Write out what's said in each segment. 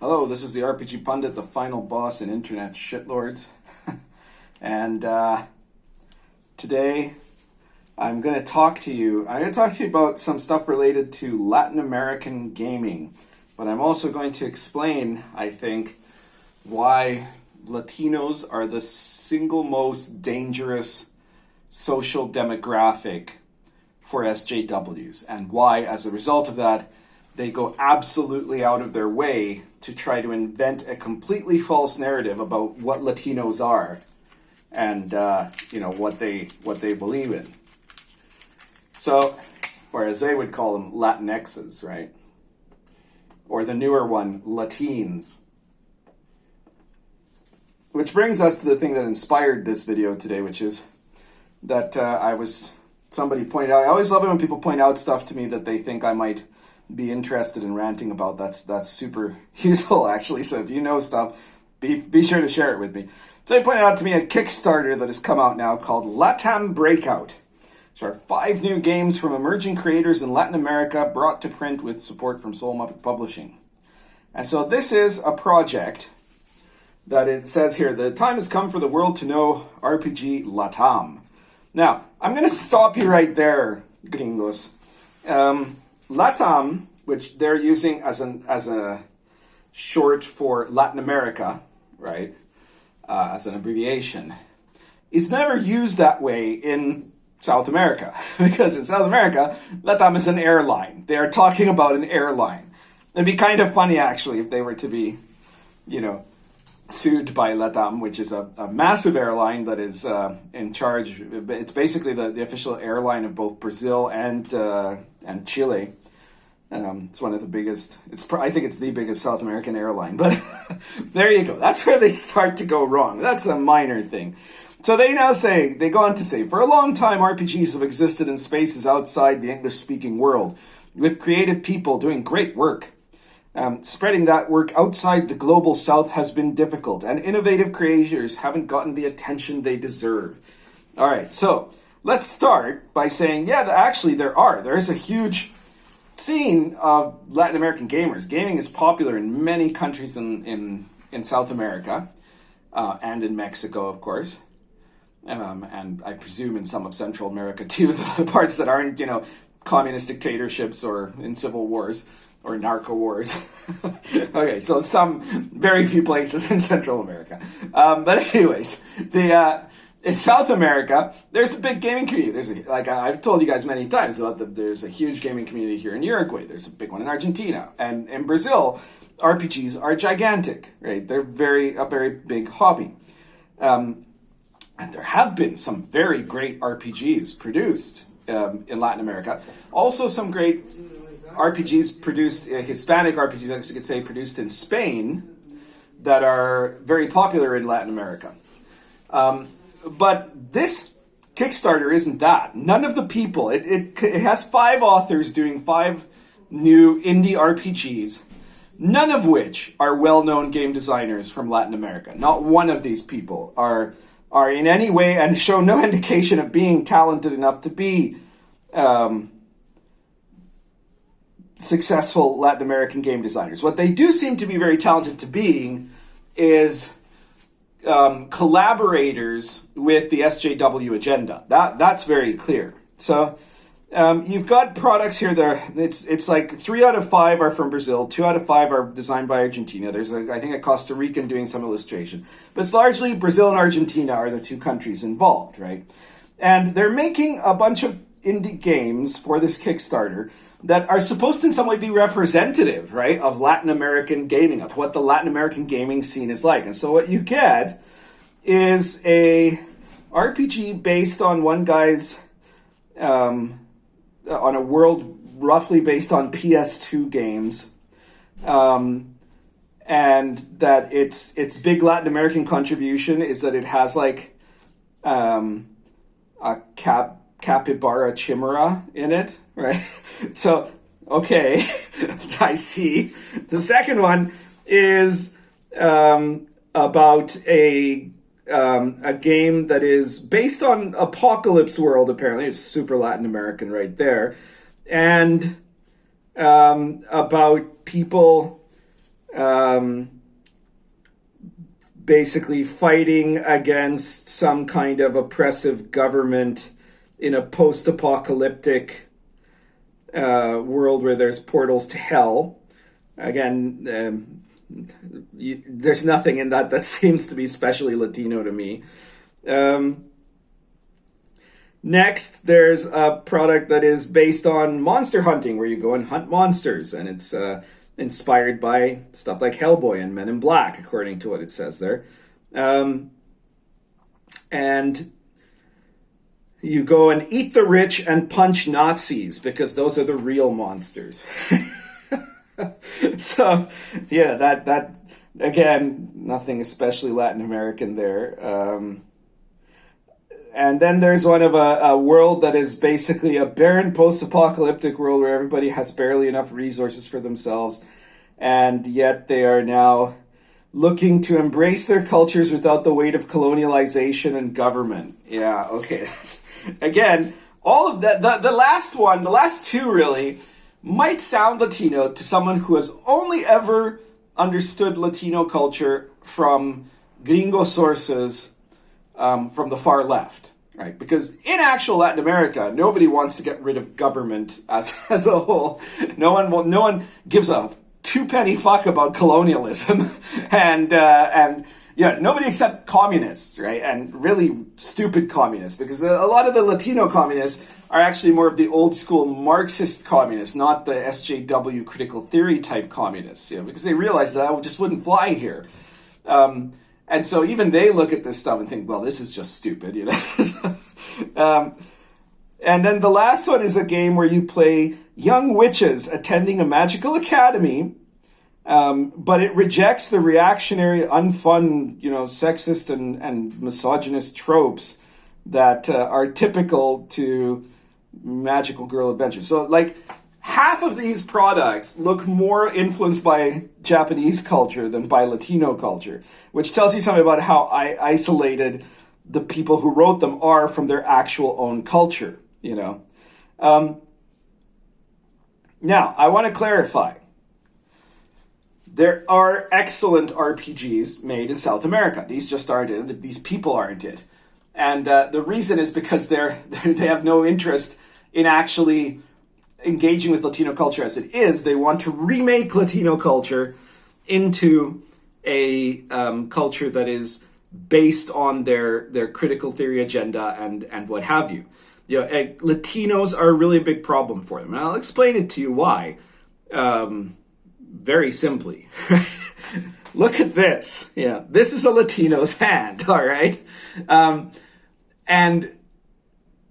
Hello, this is the RPG Pundit, the final boss in internet shitlords. And today I'm going to talk to you about some stuff related to Latin American gaming. But I'm also going to explain, I think, why Latinos are the single most dangerous social demographic for SJWs, and why, as a result of that, they go absolutely out of their way to try to invent a completely false narrative about what Latinos are and what they believe in. So, or as they would call them, Latinxes, right? Or the newer one, Latines. Which brings us to the thing that inspired this video today, which is that somebody pointed out, I always love it when people point out stuff to me that they think I might be interested in ranting about. That's super useful, actually. So if you know stuff, be sure to share it with me. So they pointed out to me a Kickstarter that has come out now called Latam Breakout. Which are 5 new games from emerging creators in Latin America brought to print with support from Soul Muppet Publishing. And so this is a project that it says here, the time has come for the world to know RPG Latam. Now, I'm going to stop you right there, gringos. Latam, which they're using as a short for Latin America, right, as an abbreviation, is never used that way in South America. Because in South America, Latam is an airline. They are talking about an airline. It'd be kind of funny, actually, if they were to be, sued by Latam, which is a massive airline that is in charge. It's basically the official airline of both Brazil and Chile. It's one of the biggest. I think it's the biggest South American airline. But there you go. That's where they start to go wrong. That's a minor thing. So they go on to say, for a long time, RPGs have existed in spaces outside the English-speaking world, with creative people doing great work. Spreading that work outside the global south has been difficult, and innovative creators haven't gotten the attention they deserve. All right, so let's start by saying, actually there is a huge scene of Latin American gamers. Gaming is popular in many countries in South America, and in Mexico, of course, and I presume in some of Central America too, the parts that aren't, communist dictatorships or in civil wars. Or narco wars. Okay, so some very few places in Central America. But anyways, in South America, there's a big gaming community. I've told you guys many times about there's a huge gaming community here in Uruguay. There's a big one in Argentina, and in Brazil, RPGs are gigantic. Right? They're a very big hobby, and there have been some very great RPGs produced in Latin America. Also, some great RPGs produced, Hispanic RPGs, I guess you could say, produced in Spain that are very popular in Latin America. But this Kickstarter isn't that. None of the people, it has 5 authors doing 5 new indie RPGs, none of which are well-known game designers from Latin America. Not one of these people are in any way, and show no indication of being talented enough to be successful Latin American game designers. What they do seem to be very talented to being is collaborators with the SJW agenda. That's very clear. So you've got products here that it's like 3 out of 5 are from Brazil, 2 out of 5 are designed by Argentina. There's I think a Costa Rican doing some illustration. But it's largely Brazil and Argentina are the 2 countries involved, right? And they're making a bunch of indie games for this Kickstarter that are supposed to in some way be representative, right, of Latin American gaming, of what the Latin American gaming scene is like. And so what you get is a RPG based on one guy's, on a world roughly based on PS2 games, and that its big Latin American contribution is that it has like a capybara chimera in it, right? So, okay, I see. The second one is about a game that is based on Apocalypse World, apparently. It's super Latin American right there. And about people basically fighting against some kind of oppressive government in a post-apocalyptic world where there's portals to hell. Again, there's nothing in that seems to be especially Latino to me. Next, there's a product that is based on monster hunting, where you go and hunt monsters, and it's inspired by stuff like Hellboy and Men in Black, according to what it says there. And you go and eat the rich and punch Nazis, because those are the real monsters. So, yeah, that again, nothing especially Latin American there. And then there's one of a world that is basically a barren post-apocalyptic world where everybody has barely enough resources for themselves, and yet they are now looking to embrace their cultures without the weight of colonialization and government. Yeah, okay. Again, all of that, the last two really might sound Latino to someone who has only ever understood Latino culture from gringo sources, from the far left, right? Because in actual Latin America, nobody wants to get rid of government as a whole. No one gives a two-penny fuck about colonialism, and yeah, nobody except communists, right? And really stupid communists, because a lot of the Latino communists are actually more of the old school Marxist communists, not the SJW critical theory type communists, because they realize that just wouldn't fly here. And so even they look at this stuff and think, well, this is just stupid, And then the last one is a game where you play young witches attending a magical academy, but it rejects the reactionary, unfun, sexist and misogynist tropes that are typical to magical girl adventures. So, like, half of these products look more influenced by Japanese culture than by Latino culture, which tells you something about how isolated the people who wrote them are from their actual own culture, Now, I want to clarify. There are excellent RPGs made in South America. These just aren't it. These people aren't it. And the reason is because they have no interest in actually engaging with Latino culture as it is. They want to remake Latino culture into a culture that is based on their critical theory agenda and what have you. Latinos are a really big problem for them. And I'll explain it to you why. Very simply. Look at this. This is a Latino's hand, all right? And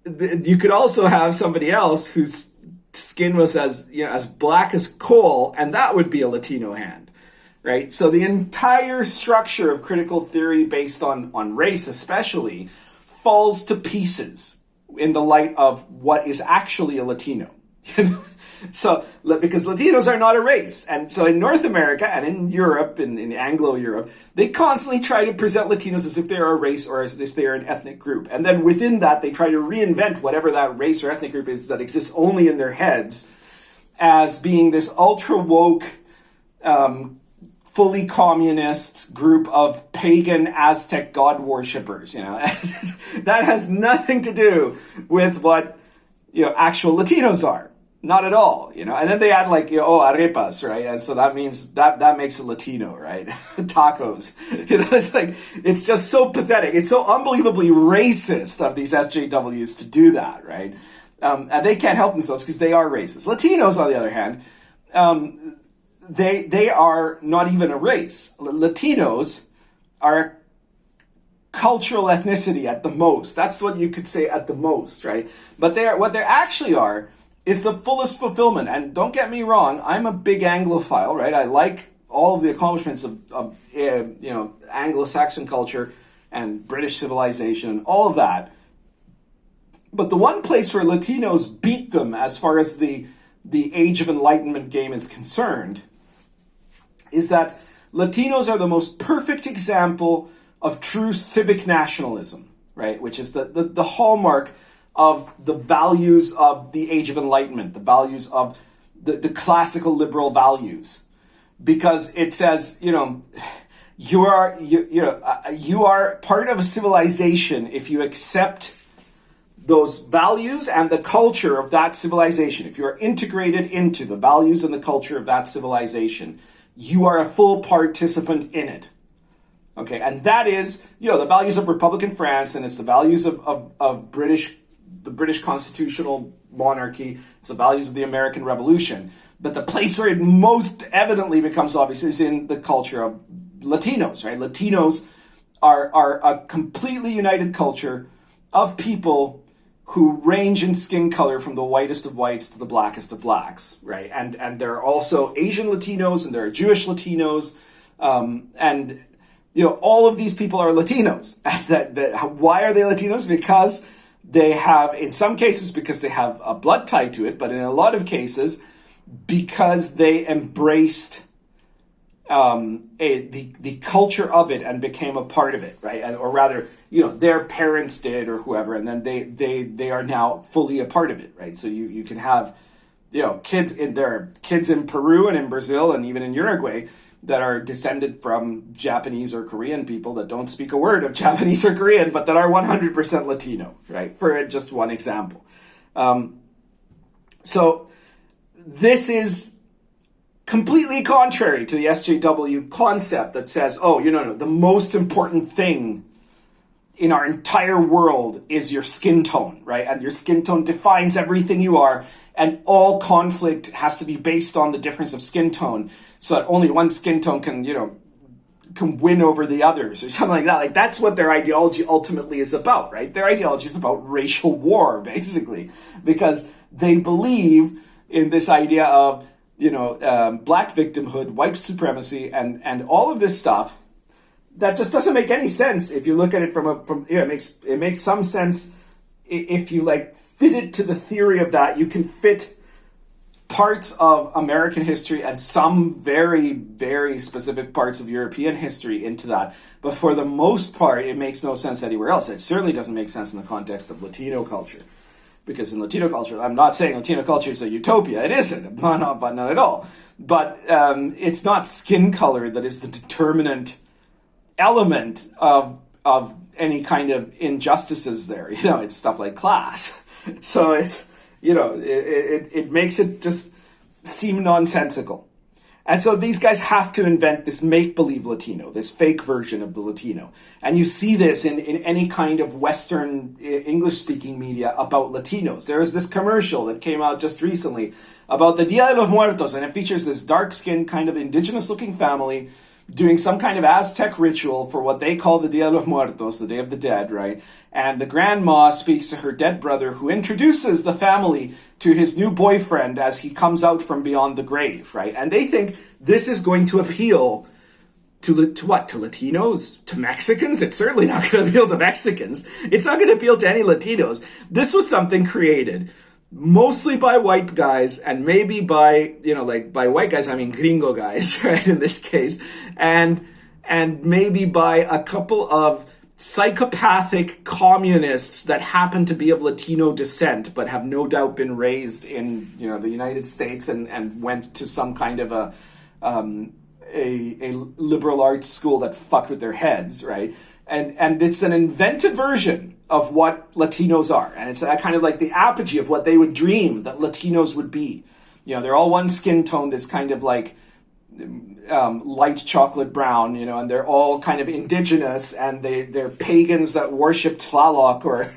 you could also have somebody else whose skin was as black as coal, and that would be a Latino hand, right? So the entire structure of critical theory based on race especially falls to pieces in the light of what is actually a Latino. So, because Latinos are not a race. And so in North America and in Europe, in Anglo-Europe, they constantly try to present Latinos as if they're a race or as if they're an ethnic group. And then within that, they try to reinvent whatever that race or ethnic group is that exists only in their heads as being this ultra-woke, fully communist group of pagan Aztec god worshippers, That has nothing to do with what, actual Latinos are. Not at all, And then they add arepas, right? And so that means that makes a Latino, right? Tacos. It's just so pathetic. It's so unbelievably racist of these SJWs to do that, right? And they can't help themselves because they are racist. Latinos, on the other hand, they are not even a race. Latinos are a cultural ethnicity at the most. That's what you could say at the most, right? But what they actually are is the fullest fulfillment. And don't get me wrong, I'm a big Anglophile, right? I like all of the accomplishments of Anglo-Saxon culture and British civilization and all of that. But the one place where Latinos beat them as far as the Age of Enlightenment game is concerned is that Latinos are the most perfect example of true civic nationalism, right? Which is the hallmark of the values of the Age of Enlightenment, the values of the classical liberal values. because it says, you are part of a civilization if you accept those values and the culture of that civilization. If you are integrated into the values and the culture of that civilization, you are a full participant in it. Okay, and that is, the values of Republican France, and it's the values of the British constitutional monarchy, it's the values of the American Revolution. But the place where it most evidently becomes obvious is in the culture of Latinos, right? Latinos are a completely united culture of people who range in skin color from the whitest of whites to the blackest of blacks, right? And there are also Asian Latinos and there are Jewish Latinos, and all of these people are Latinos. Why are they Latinos? Because they have, in some cases, because they have a blood tie to it, but in a lot of cases, because they embraced the culture of it and became a part of it, right? Or rather, their parents did or whoever, and then they are now fully a part of it, right? So you can have, kids in Peru and in Brazil and even in Uruguay that are descended from Japanese or Korean people that don't speak a word of Japanese or Korean, but that are 100% Latino, right? For just one example. So this is completely contrary to the SJW concept that says, no, the most important thing in our entire world is your skin tone, right? And your skin tone defines everything you are, and all conflict has to be based on the difference of skin tone, so that only one skin tone can win over the others or something like that. Like, that's what their ideology ultimately is about, right? Their ideology is about racial war, basically, because they believe in this idea of black victimhood, white supremacy, and all of this stuff that just doesn't make any sense if you look at it it makes some sense if you fit it to the theory of that. You can fit parts of American history and some very, very specific parts of European history into that, but for the most part, it makes no sense anywhere else. It certainly doesn't make sense in the context of Latino culture. Because in Latino culture, I'm not saying Latino culture is a utopia. It isn't, not at all. But it's not skin color that is the determinant element of any kind of injustices there. It's stuff like class. So it's, it makes it just seem nonsensical. And so these guys have to invent this make-believe Latino, this fake version of the Latino. And you see this in any kind of Western English-speaking media about Latinos. There is this commercial that came out just recently about the Dia de los Muertos, and it features this dark-skinned kind of indigenous-looking family doing some kind of Aztec ritual for what they call the Dia de los Muertos, the Day of the Dead, right? And the grandma speaks to her dead brother, who introduces the family to his new boyfriend as he comes out from beyond the grave, right? And they think this is going to appeal to what? To Latinos? To Mexicans? It's certainly not going to appeal to Mexicans. It's not going to appeal to any Latinos. This was something created mostly by white guys, and maybe by, by white guys, I mean gringo guys, right, in this case, and maybe by a couple of psychopathic communists that happen to be of Latino descent, but have no doubt been raised in, the United States and went to some kind of a liberal arts school that fucked with their heads, right? And it's an invented version of what Latinos are. And it's kind of like the apogee of what they would dream that Latinos would be. They're all one skin tone, this kind of light chocolate brown, and they're all kind of indigenous, and they're pagans that worship Tlaloc or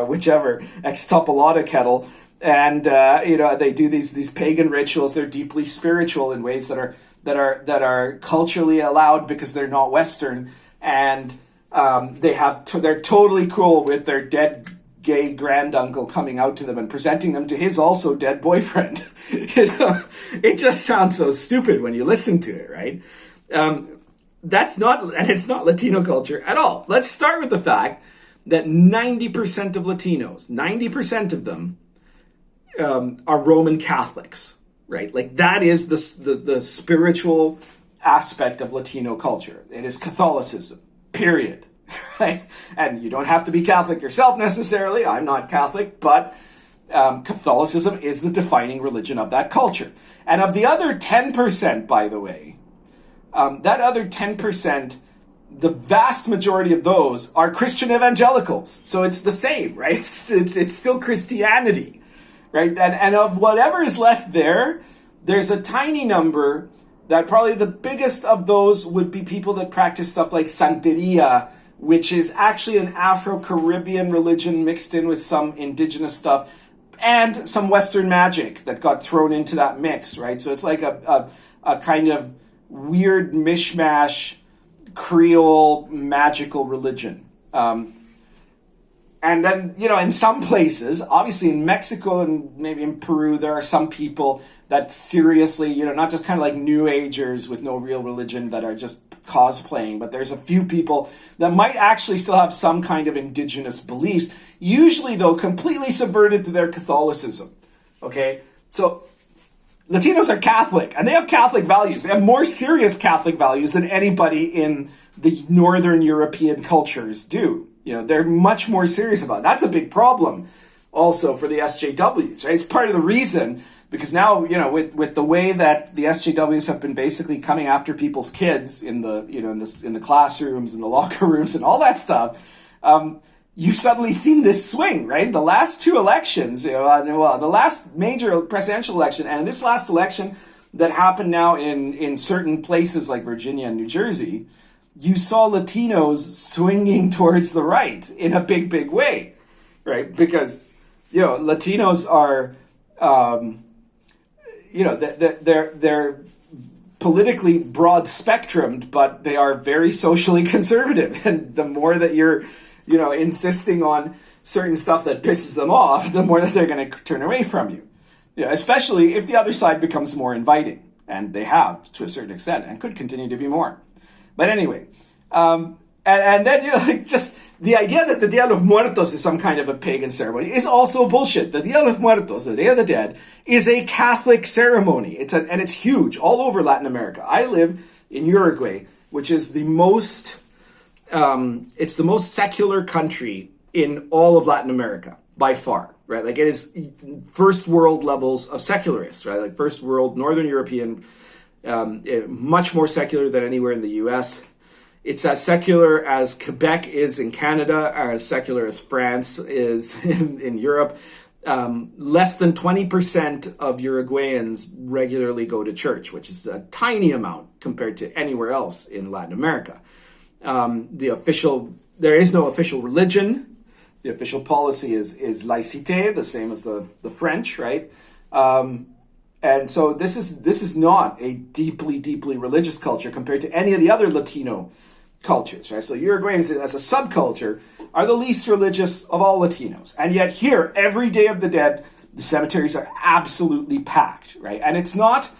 whichever Extopolata kettle. And, they do these pagan rituals. They're deeply spiritual in ways that are culturally allowed because they're not Western. And they're totally cool with their dead gay granduncle coming out to them and presenting them to his also dead boyfriend. It just sounds so stupid when you listen to it, right? It's not Latino culture at all. Let's start with the fact that 90% of Latinos, 90% of them, are Roman Catholics, right? Like, that is the spiritual aspect of Latino culture. It is Catholicism, period. Right? And you don't have to be Catholic yourself necessarily. I'm not Catholic, but Catholicism is the defining religion of that culture. And of the other 10%, by the way, that other 10%, the vast majority of those are Christian evangelicals. So it's the same, right? It's still Christianity, right? And of whatever is left there, there's a tiny number that probably the biggest of those would be people that practice stuff like Santeria, which is actually an Afro-Caribbean religion mixed in with some indigenous stuff and some Western magic that got thrown into that mix, right? So it's like a kind of weird mishmash Creole magical religion. And then, in some places, obviously in Mexico and maybe in Peru, there are some people that seriously, not just kind of like New Agers with no real religion that are just cosplaying, but there's a few people that might actually still have some kind of indigenous beliefs, usually though completely subverted to their Catholicism. Okay? So Latinos are Catholic, and they have Catholic values. They have more serious Catholic values than anybody in the Northern European cultures do. They're much more serious about it. That's a big problem also for the SJWs, right? It's part of the reason, because now, with the way that the SJWs have been basically coming after people's kids in the, in the classrooms and the locker rooms and all that stuff, you've suddenly seen this swing, right? The last two elections, the last major presidential election and this last election that happened now in certain places like Virginia and New Jersey, you saw Latinos swinging towards the right in a big, big way, right? Because, Latinos are, they're politically broad spectrumed, but they are very socially conservative. And the more that you're, insisting on certain stuff that pisses them off, the more that they're going to turn away from you. Especially if the other side becomes more inviting. And they have, to a certain extent, and could continue to be more. But anyway, and then, just the idea that the Dia de los Muertos is some kind of a pagan ceremony is also bullshit. The Dia de los Muertos, the Day of the Dead, is a Catholic ceremony. And it's huge all over Latin America. I live in Uruguay, which is the most secular country in all of Latin America, by far, right? Like, it is first world levels of secularists, right? Like first world, Northern European, much more secular than anywhere in the US. It's as secular as Quebec is in Canada, as secular as France is in Europe. Less than 20% of Uruguayans regularly go to church, which is a tiny amount compared to anywhere else in Latin America. There is no official religion. The official policy is laïcité, the same as the French, right? And so this is not a deeply, deeply religious culture compared to any of the other Latino cultures, right? So Uruguayans as a subculture are the least religious of all Latinos. And yet here, every Day of the Dead, the cemeteries are absolutely packed, right? And it's not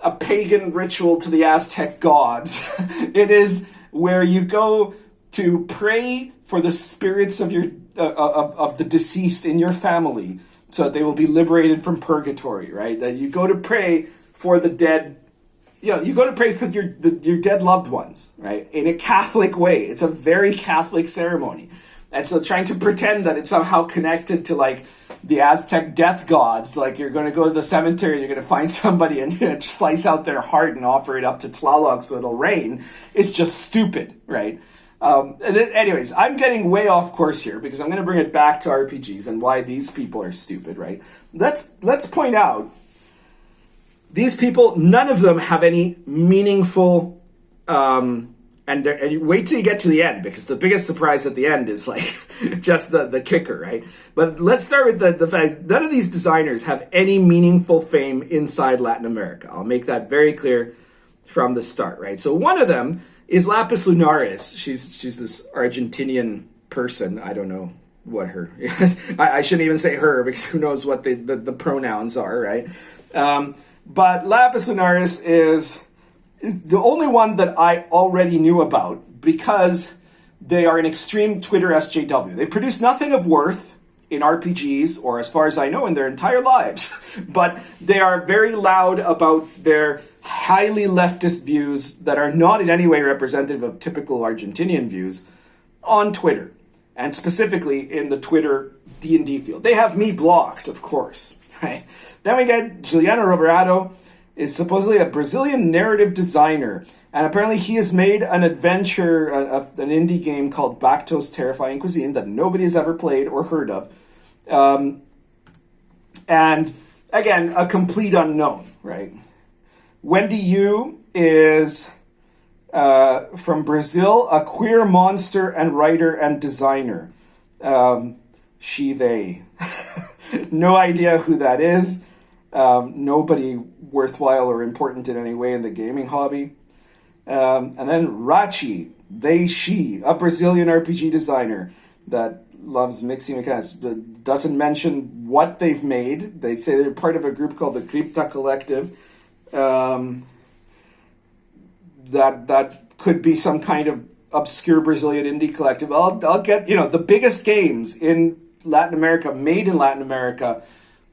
a pagan ritual to the Aztec gods. It is where you go to pray for the spirits of your of the deceased in your family, so that they will be liberated from purgatory, right? That you go to pray for the dead, you go to pray for your dead loved ones, right? In a Catholic way. It's a very Catholic ceremony. And so trying to pretend that it's somehow connected to like the Aztec death gods, like you're going to go to the cemetery, you're going to find somebody and slice out their heart and offer it up to Tlaloc so it'll rain, is just stupid, right? Anyways, I'm getting way off course here because I'm going to bring it back to RPGs and why these people are stupid, right? Let's point out, these people, none of them have any meaningful, and wait till you get to the end, because the biggest surprise at the end is like just the kicker, right? But let's start with the fact none of these designers have any meaningful fame inside Latin America. I'll make that very clear from the start, right? So one of them is Lapis Lunaris. She's this Argentinian person. I don't know what her... I shouldn't even say her, because who knows what the pronouns are, right? But Lapis Lunaris is the only one that I already knew about, because they are an extreme Twitter SJW. They produce nothing of worth in RPGs, or as far as I know, in their entire lives. But they are very loud about their highly leftist views that are not in any way representative of typical Argentinian views on Twitter. and specifically in the Twitter D&D field. They have me blocked, of course, right? Then we get Juliano Roberado, is supposedly a Brazilian narrative designer, and apparently he has made an adventure, an indie game called Bacto's Terrifying Cuisine that nobody has ever played or heard of. And again, a complete unknown, right? Wendy Yu is from Brazil, a queer monster and writer and designer. She, they. No idea who that is. Nobody worthwhile or important in any way in the gaming hobby. And then Rachi, they, she, a Brazilian RPG designer that loves mixing mechanics, doesn't mention what they've made. They say they're part of a group called the Crypta Collective. That could be some kind of obscure Brazilian indie collective. I'll get, the biggest games in Latin America, made in Latin America,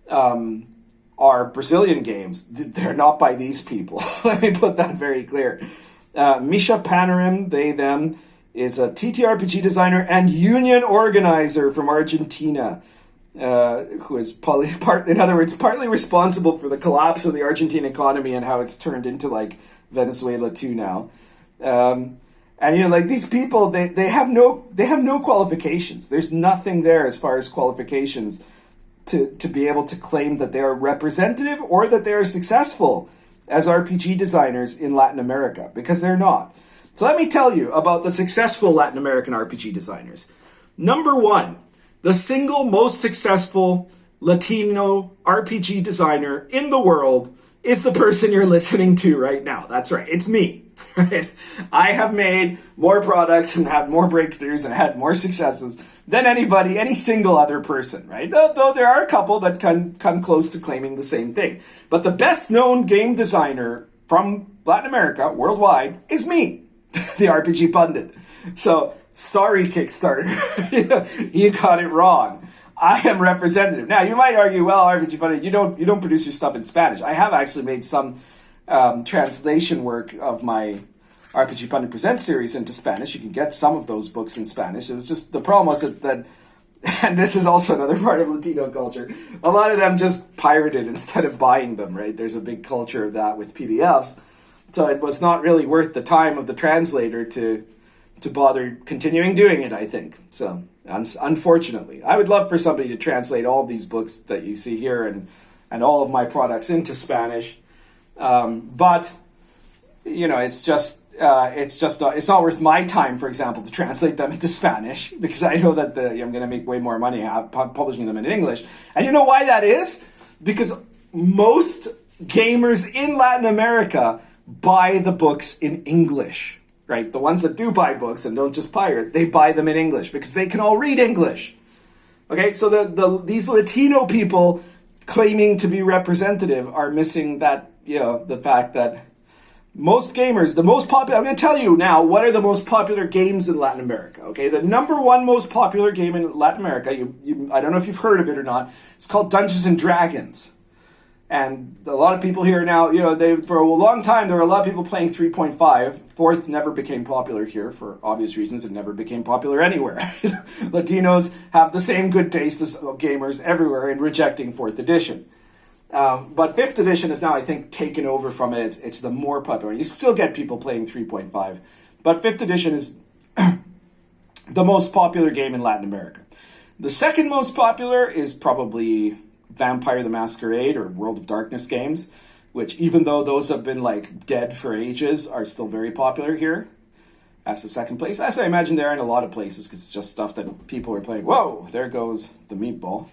are Brazilian games. They're not by these people. Let me put that very clear. Misha Panarim, they, them, is a TTRPG designer and union organizer from Argentina, who is partly responsible for the collapse of the Argentine economy and how it's turned into like Venezuela too now. And these people, they have no qualifications. There's nothing there as far as qualifications to be able to claim that they are representative or that they are successful as RPG designers in Latin America, because they're not. So let me tell you about the successful Latin American RPG designers. Number one, the single most successful Latino RPG designer in the world is the person you're listening to right now. That's right, it's me. Right? I have made more products and had more breakthroughs and had more successes than any single other person, right? Though there are a couple that can come close to claiming the same thing. But the best known game designer from Latin America, worldwide, is me, the RPG pundit. So, sorry, Kickstarter. You got it wrong. I am representative. Now, you might argue, well, RPG pundit, you don't produce your stuff in Spanish. I have actually made some translation work of my RPG Pundit Presents series into Spanish. You can get some of those books in Spanish. It was just, the problem was that and this is also another part of Latino culture, a lot of them just pirated instead of buying them, right? There's a big culture of that with PDFs. So it was not really worth the time of the translator to bother continuing doing it, I think. So, unfortunately. I would love for somebody to translate all of these books that you see here and all of my products into Spanish. But it's not worth my time, for example, to translate them into Spanish, because I know that I'm going to make way more money publishing them in English. And you know why that is? Because most gamers in Latin America buy the books in English, right? The ones that do buy books and don't just pirate, they buy them in English because they can all read English. Okay, so these Latino people claiming to be representative are missing that, the fact that most gamers, I'm going to tell you now, what are the most popular games in Latin America, okay? The number one most popular game in Latin America, I don't know if you've heard of it or not, it's called Dungeons and Dragons. And a lot of people here now, for a long time, there were a lot of people playing 3.5. Fourth never became popular here for obvious reasons. It never became popular anywhere. Latinos have the same good taste as gamers everywhere in rejecting 4th edition. But 5th edition is now, I think, taken over from it. It's the more popular. You still get people playing 3.5. But 5th edition is the most popular game in Latin America. The second most popular is probably Vampire the Masquerade or World of Darkness games, which, even though those have been dead for ages, are still very popular here. That's the second place. As I imagine they are in a lot of places, because it's just stuff that people are playing. Whoa, there goes the meatball.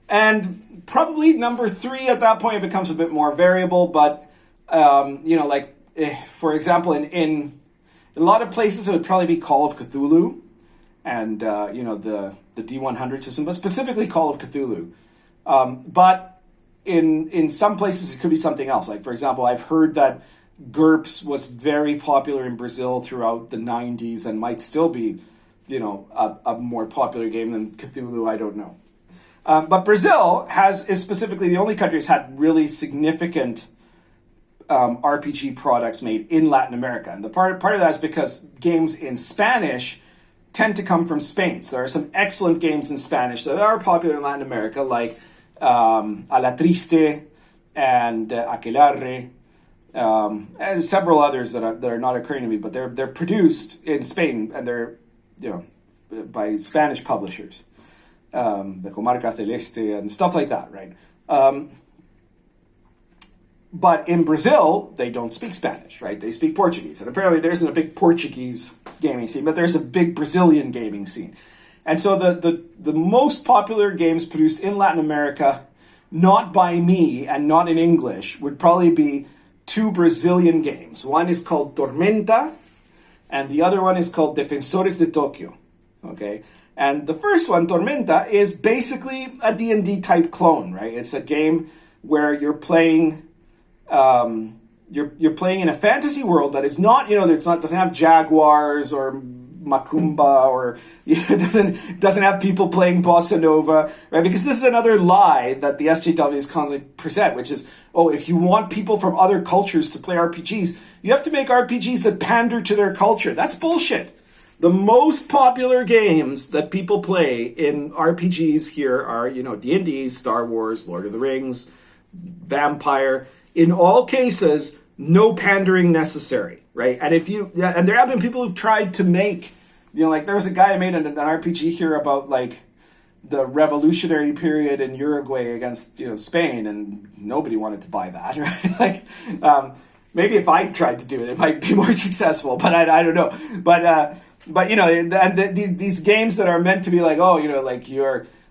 And probably number 3 at that point, it becomes a bit more variable, but, for example, in a lot of places it would probably be Call of Cthulhu and, the D100 system, but specifically Call of Cthulhu. But in some places it could be something else. Like, for example, I've heard that GURPS was very popular in Brazil throughout the 90s and might still be, a more popular game than Cthulhu, I don't know. But Brazil is specifically the only country that's had really significant RPG products made in Latin America. And the part of that is because games in Spanish tend to come from Spain. So there are some excellent games in Spanish that are popular in Latin America, like A la Triste and Aquelarre, and several others that are not occurring to me, but they're produced in Spain, and they're by Spanish publishers, the Comarca Celeste and stuff like that, right? But in Brazil, they don't speak Spanish, right? They speak Portuguese. And apparently there isn't a big Portuguese gaming scene, but there's a big Brazilian gaming scene. And so the most popular games produced in Latin America, not by me and not in English, would probably be two Brazilian games. One is called Tormenta, and the other one is called Defensores de Tokyo, okay? And the first one, Tormenta, is basically a D&D type clone, right? It's a game where you're playing... you're playing in a fantasy world that is not, doesn't have jaguars or macumba, or doesn't have people playing bossa nova, right? Because this is another lie that the SJW is constantly present, which is, if you want people from other cultures to play RPGs, you have to make RPGs that pander to their culture. That's bullshit. The most popular games that people play in RPGs here are, D&D, Star Wars, Lord of the Rings, Vampire. In all cases, no pandering necessary, right? And and there have been people who've tried to make, there was a guy who made an RPG here about the revolutionary period in Uruguay against, Spain, and nobody wanted to buy that, right? Maybe if I tried to do it, it might be more successful, but I don't know. But these games that are meant to be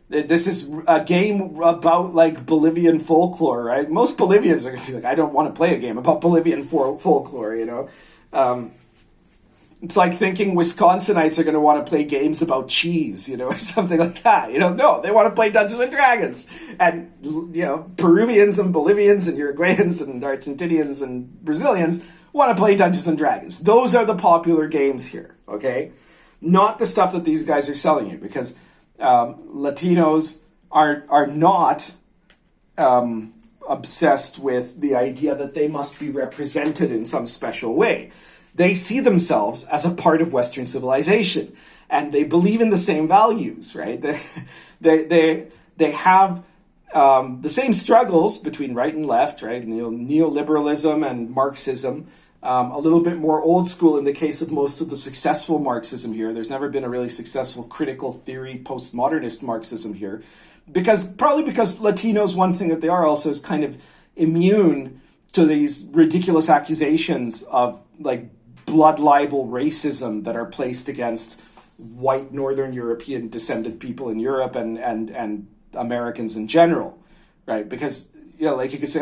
this is a game about Bolivian folklore, right? Most Bolivians are going to be I don't want to play a game about Bolivian folklore, It's like thinking Wisconsinites are going to want to play games about cheese, or something like that. No, they want to play Dungeons and Dragons. And, Peruvians and Bolivians and Uruguayans and Argentinians and Brazilians want to play Dungeons and Dragons. Those are the popular games here, okay? Not the stuff that these guys are selling you, because... Latinos are not obsessed with the idea that they must be represented in some special way. They see themselves as a part of Western civilization, and they believe in the same values, right? They have the same struggles between right and left, right? Neoliberalism and Marxism. A little bit more old school in the case of most of the successful Marxism here. There's never been a really successful critical theory postmodernist Marxism here. Probably because Latinos, one thing that they are also is kind of immune to these ridiculous accusations of blood libel racism that are placed against white Northern European descended people in Europe and Americans in general, right? Because, you could say,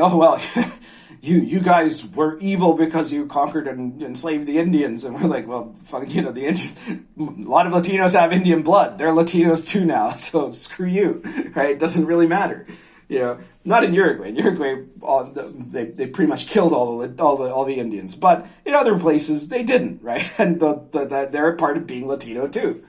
you guys were evil because you conquered and enslaved the Indians. And we're the Indians, a lot of Latinos have Indian blood. They're Latinos too now, so screw you, right? It doesn't really matter. Not in Uruguay. In Uruguay, they pretty much killed all the Indians. But in other places, they didn't, right? And they're a part of being Latino too.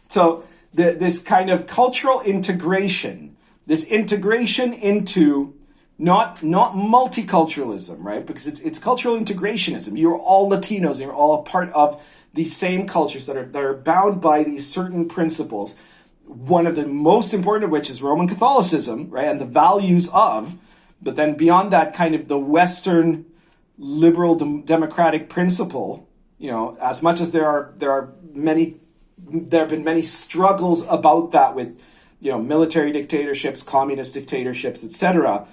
So this kind of cultural integration, this integration into... Not multiculturalism, right? Because it's cultural integrationism. You're all Latinos, and you're all a part of these same cultures that are bound by these certain principles. One of the most important of which is Roman Catholicism, right? And the values of, but then beyond that, kind of the Western liberal democratic principle. As much as there have been many struggles about that with, military dictatorships, communist dictatorships, etc.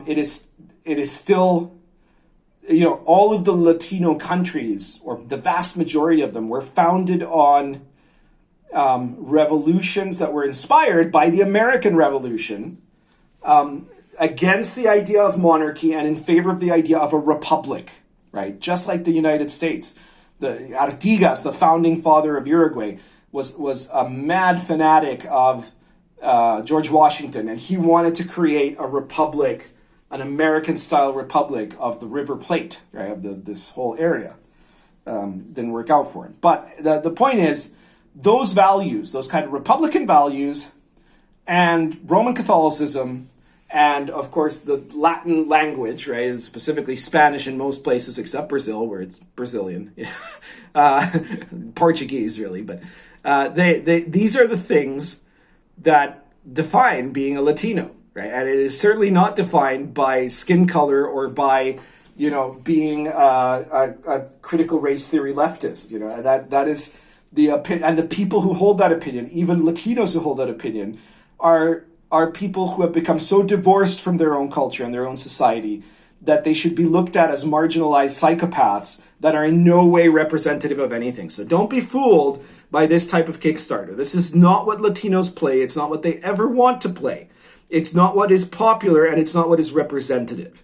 It is still, all of the Latino countries, or the vast majority of them, were founded on revolutions that were inspired by the American Revolution, against the idea of monarchy and in favor of the idea of a republic, right? Just like the United States. The Artigas, the founding father of Uruguay, was a mad fanatic of George Washington, and he wanted to create a republic, an American-style republic of the River Plate, right, of this whole area. Didn't work out for him. But the point is, those values, those kind of Republican values, and Roman Catholicism, and of course the Latin language, right, specifically Spanish in most places except Brazil, where it's Brazilian, Portuguese really, but These are the things that define being a Latino, right? And it is certainly not defined by skin color or by, you know, being a critical race theory leftist. You know, that is the opinion, and the people who hold that opinion, even Latinos who hold that opinion, are people who have become so divorced from their own culture and their own society that they should be looked at as marginalized psychopaths that are in no way representative of anything. So don't be fooled by this type of Kickstarter. This is not what Latinos play. It's not what they ever want to play. It's not what is popular, and it's not what is representative.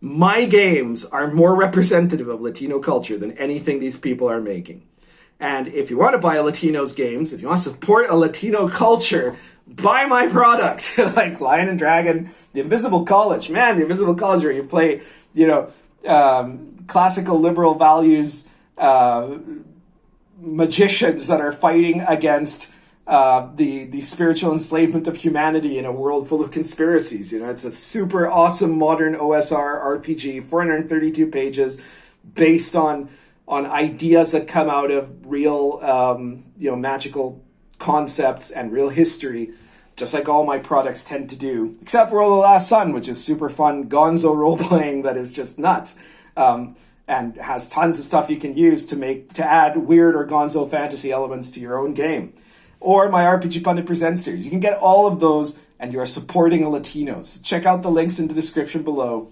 My games are more representative of Latino culture than anything these people are making. And if you want to buy a Latino's games, if you want to support a Latino culture, buy my product, like Lion and Dragon, The Invisible College. Man, The Invisible College, where you play, you know, classical liberal values, magicians that are fighting against the spiritual enslavement of humanity in a world full of conspiracies. You know, it's a super awesome modern OSR RPG, 432 pages, based on ideas that come out of real, you know, magical concepts and real history, just like all my products tend to do, except for The Last Sun, which is super fun gonzo role-playing that is just nuts, and has tons of stuff you can use to add weird or gonzo fantasy elements to your own game. Or my RPG Pundit Presents series. You can get all of those, and you are supporting a Latinos. Check out the links in the description below.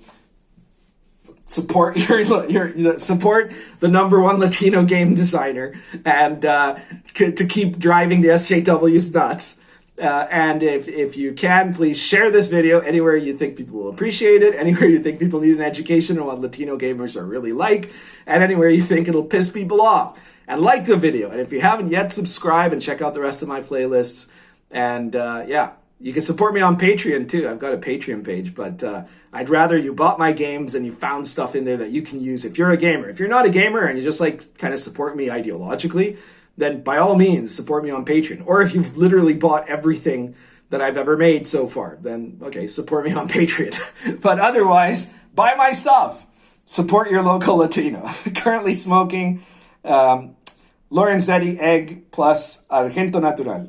Support support the #1 Latino game designer, and to keep driving the SJWs nuts. And if you can, please share this video anywhere you think people will appreciate it, anywhere you think people need an education on what Latino gamers are really like, and anywhere you think it'll piss people off. And like the video. And if you haven't yet, subscribe and check out the rest of my playlists. And yeah, you can support me on Patreon too. I've got a Patreon page, but I'd rather you bought my games and you found stuff in there that you can use if you're a gamer. If you're not a gamer and you just like kind of support me ideologically, then by all means support me on Patreon. Or if you've literally bought everything that I've ever made so far, then okay, support me on Patreon. But otherwise, buy my stuff. Support your local Latino. Currently smoking Lorenzetti egg plus Argento Natural.